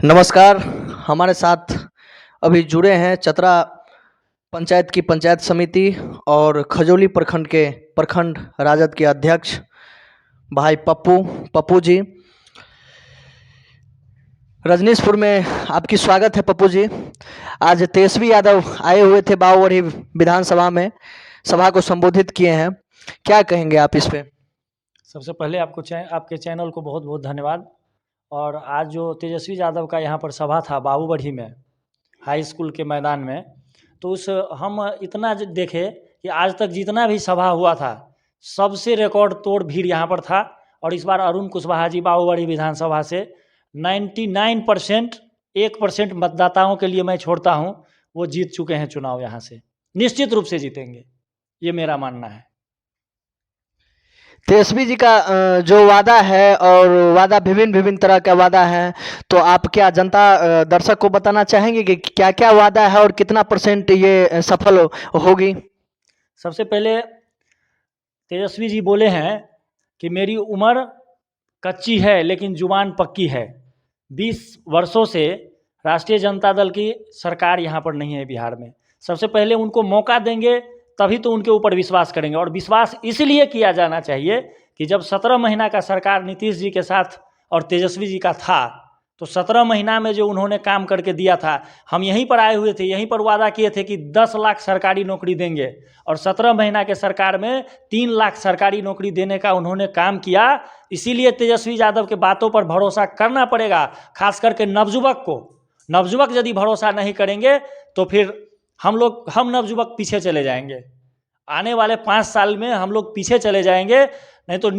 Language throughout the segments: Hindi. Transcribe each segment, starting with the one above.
नमस्कार। हमारे साथ अभी जुड़े हैं चतरा पंचायत की पंचायत समिति और खजौली प्रखंड के प्रखंड राजद के अध्यक्ष भाई पप्पू जी। रजनीशपुर में आपकी स्वागत है पप्पू जी। आज तेजस्वी यादव आए हुए थे बावड़ी विधानसभा में, सभा को संबोधित किए हैं, क्या कहेंगे आप इस पे? सबसे पहले आपके चैनल को बहुत बहुत धन्यवाद। और आज जो तेजस्वी यादव का यहाँ पर सभा था बाबूबढ़ी में, हाई स्कूल के मैदान में, तो उस हम इतना देखे कि आज तक जितना भी सभा हुआ था सबसे रिकॉर्ड तोड़ भीड़ यहाँ पर था। और इस बार अरुण कुशवाहा जी बाबूबढ़ी विधानसभा से 99% 1% मतदाताओं के लिए मैं छोड़ता हूँ, वो जीत चुके हैं चुनाव। यहाँ से निश्चित रूप से जीतेंगे, ये मेरा मानना है। तेजस्वी जी का जो वादा है, और वादा विभिन्न तरह का वादा है, तो आप क्या जनता दर्शक को बताना चाहेंगे कि क्या क्या वादा है और कितना % ये सफल होगी? सबसे पहले तेजस्वी जी बोले हैं कि मेरी उम्र कच्ची है लेकिन जुबान पक्की है। 20 वर्षों से राष्ट्रीय जनता दल की सरकार यहाँ पर नहीं है बिहार में। सबसे पहले उनको मौका देंगे तभी तो उनके ऊपर विश्वास करेंगे। और विश्वास इसलिए किया जाना चाहिए कि जब 17 महीना का सरकार नीतीश जी के साथ और तेजस्वी जी का था, तो 17 महीना में जो उन्होंने काम करके दिया था, हम यहीं पर आए हुए थे, यहीं पर वादा किए थे कि 10 लाख सरकारी नौकरी देंगे, और 17 महीना के सरकार में 3 लाख सरकारी नौकरी देने का उन्होंने काम किया। इसीलिए तेजस्वी यादव के बातों पर भरोसा करना पड़ेगा, खास करके नवजुवक को। नवजुवक यदि भरोसा नहीं करेंगे तो फिर हम नवजुवक पीछे चले जाएंगे। आने वाले 5 साल में हम लोग पीछे चले जाएंगे। नहीं तो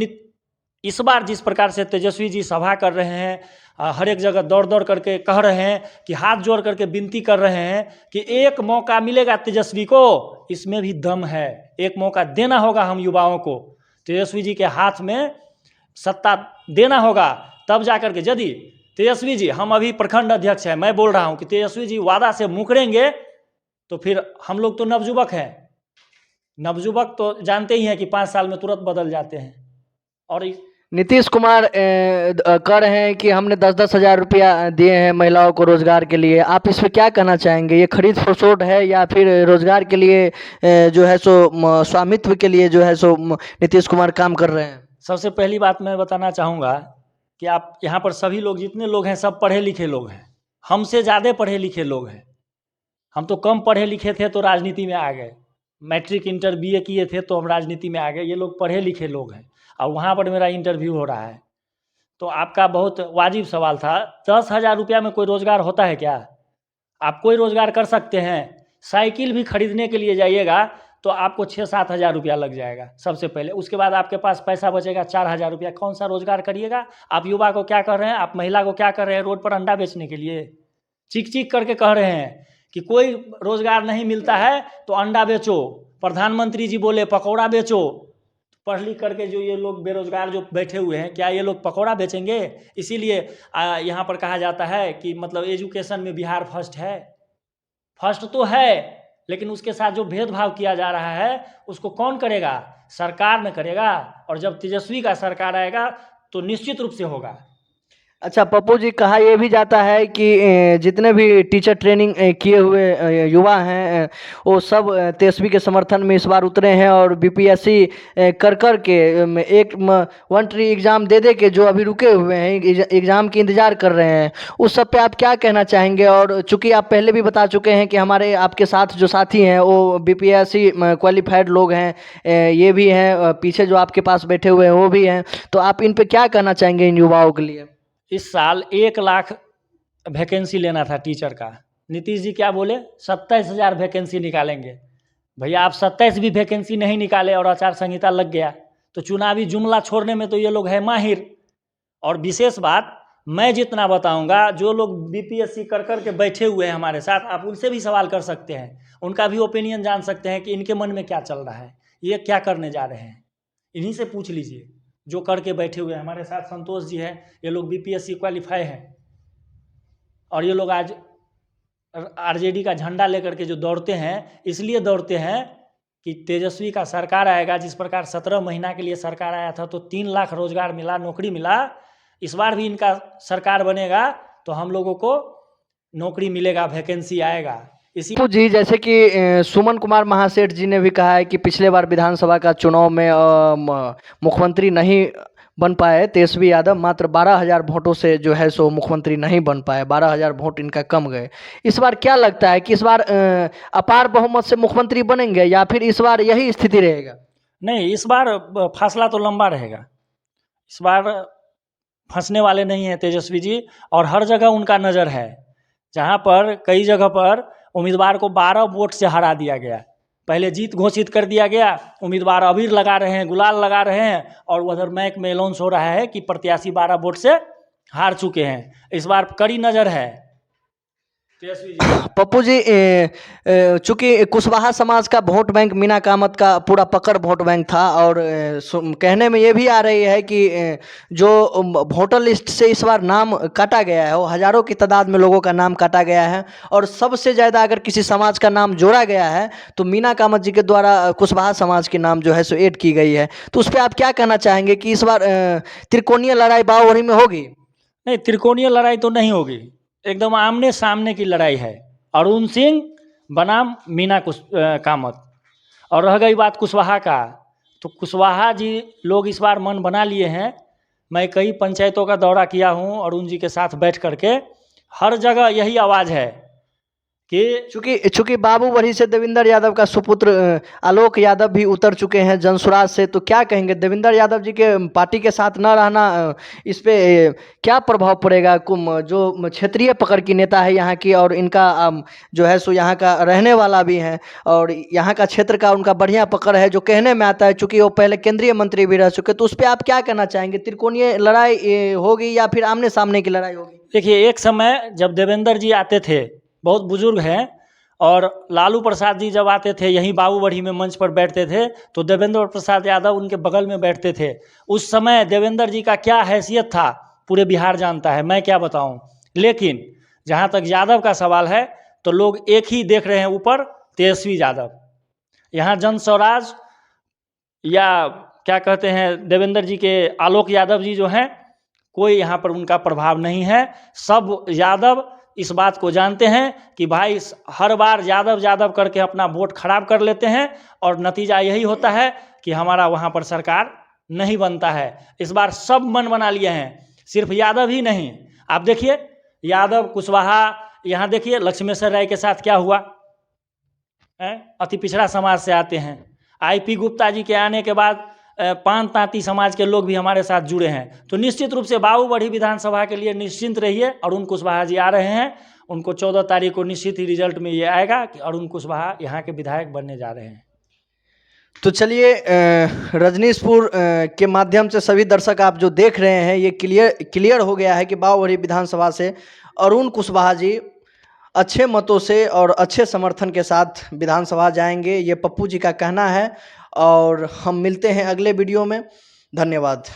इस बार जिस प्रकार से तेजस्वी जी सभा कर रहे हैं, हर एक जगह दौड़ दौड़ करके कह रहे हैं कि हाथ जोड़ करके विनती कर रहे हैं कि एक मौका मिलेगा तेजस्वी को, इसमें भी दम है। एक मौका देना होगा हम युवाओं को, तेजस्वी जी के हाथ में सत्ता देना होगा, तब जाकर के। यदि तेजस्वी जी, हम अभी प्रखंड अध्यक्ष हैं, मैं बोल रहा हूं कि तेजस्वी जी वादा से मुकरेंगे तो फिर हम लोग तो नवजुवक हैं। नवजुवक तो जानते ही हैं कि 5 साल में तुरंत बदल जाते हैं। और नीतीश कुमार कह रहे हैं कि हमने 10-10 हजार रुपया दिए हैं महिलाओं को रोजगार के लिए। आप इस पे क्या कहना चाहेंगे? ये खरीद फरोख्त है या फिर रोजगार के लिए जो है सो स्वामित्व के लिए जो है सो नीतीश कुमार काम कर रहे हैं? सबसे पहली बात मैं बताना चाहूँगा कि आप यहाँ पर सभी लोग, जितने लोग हैं, सब पढ़े लिखे लोग हैं। हमसे ज़्यादा पढ़े लिखे लोग हैं। हम तो कम पढ़े लिखे थे तो राजनीति में आ गए, मैट्रिक इंटर BA किए थे तो हम राजनीति में आ गए। ये लोग पढ़े लिखे लोग हैं और वहाँ पर मेरा इंटरव्यू हो रहा है। तो आपका बहुत वाजिब सवाल था। 10,000 रुपया में कोई रोज़गार होता है क्या? आप कोई रोज़गार कर सकते हैं। साइकिल भी खरीदने के लिए जाइएगा तो आपको 6-7 हज़ार रुपया लग जाएगा सबसे पहले। उसके बाद आपके पास पैसा बचेगा 4,000 रुपया। कौन सा रोज़गार करिएगा? आप युवा को क्या कर रहे हैं? आप महिला को क्या कर रहे हैं? रोड पर अंडा बेचने के लिए चीख चीख करके कह रहे हैं कि कोई रोज़गार नहीं मिलता है तो अंडा बेचो। प्रधानमंत्री जी बोले पकौड़ा बेचो। पढ़ लिख करके जो ये लोग बेरोजगार जो बैठे हुए हैं, क्या ये लोग पकौड़ा बेचेंगे? इसीलिए यहाँ पर कहा जाता है कि मतलब एजुकेशन में बिहार फर्स्ट है। फर्स्ट तो है, लेकिन उसके साथ जो भेदभाव किया जा रहा है उसको कौन करेगा? सरकार ने करेगा। और जब तेजस्वी का सरकार आएगा तो निश्चित रूप से होगा। अच्छा पप्पू जी, कहा यह भी जाता है कि जितने भी टीचर ट्रेनिंग किए हुए युवा हैं, वो सब तेजस्वी के समर्थन में इस बार उतरे हैं और BPSC कर के एक 1 ट्री एग्ज़ाम दे के जो अभी रुके हुए हैं, एग्ज़ाम की इंतज़ार कर रहे हैं, उस सब पे आप क्या कहना चाहेंगे? और चूँकि आप पहले भी बता चुके हैं कि हमारे आपके साथ जो साथी हैं वो BPSC क्वालिफाइड लोग हैं, ये भी हैं, पीछे जो आपके पास बैठे हुए हैं वो भी हैं, तो आप इन पे क्या कहना चाहेंगे इन युवाओं के लिए? इस साल 1 लाख वैकेंसी लेना था टीचर का। नीतीश जी क्या बोले? 27,000 वैकेंसी निकालेंगे। भैया आप 27 भी वैकेंसी नहीं निकाले और आचार संहिता लग गया, तो चुनावी जुमला छोड़ने में तो ये लोग है माहिर। और विशेष बात मैं जितना बताऊंगा, जो लोग BPSC कर के बैठे हुए हैं हमारे साथ, आप उनसे भी सवाल कर सकते हैं, उनका भी ओपिनियन जान सकते हैं कि इनके मन में क्या चल रहा है, ये क्या करने जा रहे हैं। इन्हीं से पूछ लीजिए जो करके बैठे हुए हैं। हमारे साथ संतोष जी हैं, ये लोग BPSC क्वालिफाई हैं, और ये लोग आज RJD का झंडा लेकर के जो दौड़ते हैं, इसलिए दौड़ते हैं कि तेजस्वी का सरकार आएगा। जिस प्रकार 17 महीना के लिए सरकार आया था तो 3 लाख रोजगार मिला, नौकरी मिला। इस बार भी इनका सरकार बनेगा तो हम लोगों को नौकरी मिलेगा, वैकेंसी आएगा। इसी पप्पू जी, जैसे कि सुमन कुमार महासेठ जी ने भी कहा है कि पिछले बार विधानसभा का चुनाव में मुख्यमंत्री नहीं बन पाए तेजस्वी यादव, मात्र 12,000 वोटों से जो है सो मुख्यमंत्री नहीं बन पाए, 12,000 वोट इनका कम गए। इस बार क्या लगता है कि इस बार अपार बहुमत से मुख्यमंत्री बनेंगे या फिर इस बार यही स्थिति रहेगा? नहीं, इस बार फासला तो लंबा रहेगा। इस बार फंसने वाले नहीं हैं तेजस्वी जी, और हर जगह उनका नज़र है। जहाँ पर कई जगह पर उम्मीदवार को 12 वोट से हरा दिया गया, पहले जीत घोषित कर दिया गया, उम्मीदवार अबीर लगा रहे हैं, गुलाल लगा रहे हैं, और उधर मैक में अनाउंस हो रहा है कि प्रत्याशी 12 वोट से हार चुके हैं। इस बार कड़ी नज़र है तेजस्वी जी। पप्पू जी, चूंकि कुशवाहा समाज का वोट बैंक मीना कामत का पूरा पकड़ वोट बैंक था, और कहने में ये भी आ रही है कि जो वोटर लिस्ट से इस बार नाम काटा गया है वो हज़ारों की तादाद में लोगों का नाम काटा गया है, और सबसे ज़्यादा अगर किसी समाज का नाम जोड़ा गया है तो मीना कामत जी के द्वारा कुशवाहा समाज के नाम जो है सो ऐड की गई है। तो उस पर आप क्या कहना चाहेंगे कि इस बार त्रिकोणीय लड़ाई बावरी में होगी? नहीं, त्रिकोणीय लड़ाई तो नहीं होगी, एकदम आमने सामने की लड़ाई है। अरुण सिंह बनाम मीना कामत। और रह गई बात कुशवाहा का, तो कुशवाहा जी लोग इस बार मन बना लिए हैं। मैं कई पंचायतों का दौरा किया हूँ अरुण जी के साथ बैठ करके, हर जगह यही आवाज़ है कि चूंकि बाबू बड़ी से देवेंद्र यादव का सुपुत्र आलोक यादव भी उतर चुके हैं जनसुराज से, तो क्या कहेंगे देवेंद्र यादव जी के पार्टी के साथ न रहना, इस पे क्या प्रभाव पड़ेगा? जो क्षेत्रीय पकड़ की नेता है यहाँ की, और इनका जो है सो यहाँ का रहने वाला भी है, और यहाँ का क्षेत्र का उनका बढ़िया पकड़ है जो कहने में आता है, चूंकि वो पहले केंद्रीय मंत्री भी रह चुके। तो उस पर आप क्या कहना चाहेंगे? त्रिकोणीय लड़ाई होगी या फिर आमने सामने की लड़ाई होगी? देखिए, एक समय जब देवेंद्र जी आते थे, बहुत बुजुर्ग हैं, और लालू प्रसाद जी जब आते थे यहीं बाबूबढ़ी में मंच पर बैठते थे, तो देवेंद्र प्रसाद यादव उनके बगल में बैठते थे। उस समय देवेंद्र जी का क्या हैसियत था पूरे बिहार जानता है, मैं क्या बताऊं। लेकिन जहां तक यादव का सवाल है तो लोग एक ही देख रहे हैं ऊपर, तेजस्वी यादव। यहाँ जन स्वराज या क्या कहते हैं देवेंद्र जी के आलोक यादव जी जो हैं, कोई यहाँ पर उनका प्रभाव नहीं है। सब यादव इस बात को जानते हैं कि भाई हर बार यादव यादव करके अपना वोट खराब कर लेते हैं, और नतीजा यही होता है कि हमारा वहाँ पर सरकार नहीं बनता है। इस बार सब मन बना लिए हैं, सिर्फ यादव ही नहीं। आप देखिए, यादव कुशवाहा, यहाँ देखिए लक्ष्मेश्वर राय के साथ क्या हुआ है, अति पिछड़ा समाज से आते हैं। IP गुप्ता जी के आने के बाद पान तांती समाज के लोग भी हमारे साथ जुड़े हैं। तो निश्चित रूप से बाबूबढ़ी विधानसभा के लिए निश्चिंत रहिए, अरुण कुशवाहा जी आ रहे हैं। उनको 14 तारीख को निश्चित ही रिजल्ट में ये आएगा कि अरुण कुशवाहा यहाँ के विधायक बनने जा रहे हैं। तो चलिए, रजनीशपुर के माध्यम से सभी दर्शक आप जो देख रहे हैं, ये क्लियर हो गया है कि बाबूबढ़ी विधानसभा से अरुण कुशवाहा जी अच्छे मतों से और अच्छे समर्थन के साथ विधानसभा जाएंगे, ये पप्पू जी का कहना है। और हम मिलते हैं अगले वीडियो में। धन्यवाद।